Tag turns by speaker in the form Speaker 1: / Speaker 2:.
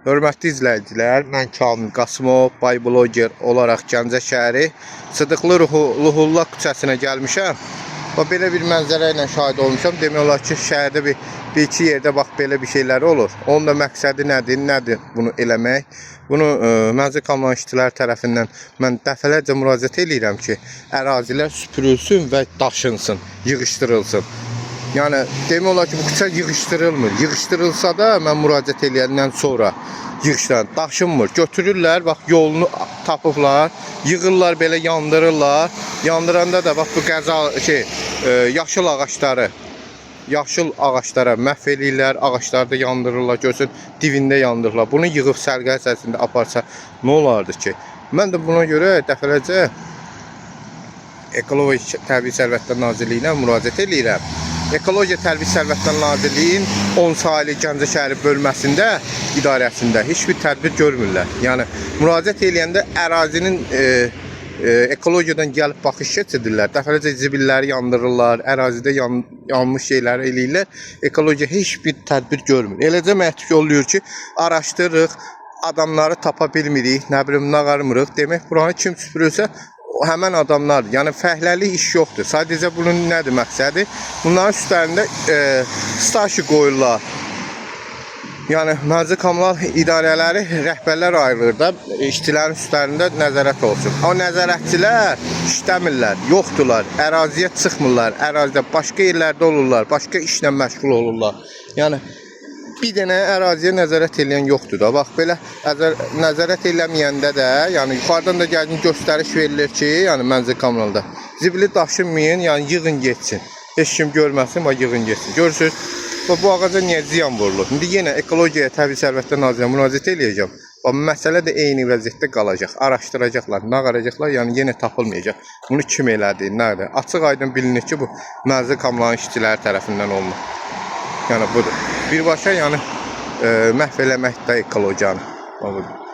Speaker 1: Hörmətli izləyicilər, mən Kamil Qasımov, Bayblogger olaraq Gəncə şəhəri Sıdıqlı Ruhullah küçəsinə gəlmişəm. Və belə bir mənzərə ilə şahid olmuşam. Demək olar ki, şəhərdə bir-iki yerdə bax belə bir şeylər olur. Onun da məqsədi nədir bunu eləmək? Bunu mənzil kommunal işçilər tərəfindən mən dəfələrcə müraciət edirəm ki, ərazilər süpürülsün və daşınsın, yığışdırılsın. Yəni demək olar ki, bu küçə yığışdırılmır. Yığışdırılsa da mən müraciət edəndən sonra yığışdıran daşınmır. Götürürlər, bax yolunu tapıblar, yığırlar belə yandırırlar. Yandıranda da bax bu yaşıl ağaçlara məhv eləyirlər, ağaçları da yandırırlar, görsün dibində yandırırlar. Bunu yığıb sərgilə əsasında aparsa nə olardı ki? Mən də buna görə dəfələrcə Ekologiya Təbii Sərvətlər Nazirliyinə müraciət edirəm. Ekologiya Təbii Sərvətlər Nazirliyinin 10 saylı Gəncə şəhəri bölməsində, idarəsində heç bir tədbir görmürlər. Yəni müraciət edəndə ərazinin ekologiyadan gəlib baxış keçirirlər. Dəfələrcə zibilləri yandırırlar, ərazidə yanmış şeyləri eləyirlər. Ekologiya heç bir tədbir görmür. Eləcə məhdud oluyor ki, araşdırırıq, adamları tapa bilmirik, nə bilim nağarmırıq. Demək buranı kim süpürürsə həmən adamlar, yəni fəhləli iş yoxdur. Sadəcə bunun nədir məqsədi? Bunların üstlərində staşı qoyurlar. Yəni mənzil kommunal idarələri rəhbərlər ayrılır da, işçilərin üstlərində nəzarət olsun. O nəzarətçilər işləmirlər, yoxdurlar, əraziyə çıxmırlar, ərazidə başqa yerlərdə olurlar, başqa işlə məşğul olurlar. Yəni bir dənə əraziyə nəzarət edən yoxdur da. Bax belə nəzarət eləməyəndə də, yəni yuxarıdan da gəlin göstəriş verilir ki, yəni mənzil kommunalda zibili daşınmayın, yəni yığın getsin. Heç kim görməsin, bax yığın getsin. Görürsünüz, bu ağaca niyə ziyan vurulur? İndi yenə Ekologiya Təbii Sərvətlər Nazirinə müraciət eləyəcəm. Məsələ də eyni vəziyyətdə qalacaq. Araşdıracaqlar, nağaracaqlar, yəni yenə tapılmayacaq. Bunu kim elədi, nədir? Açıq aydın bilinir ki, bu mənzil kommunal işçiləri tərəfindən olunur. Yəni budur. Birbaşa yəni məhv eləmək də ekologiyanı. Budur.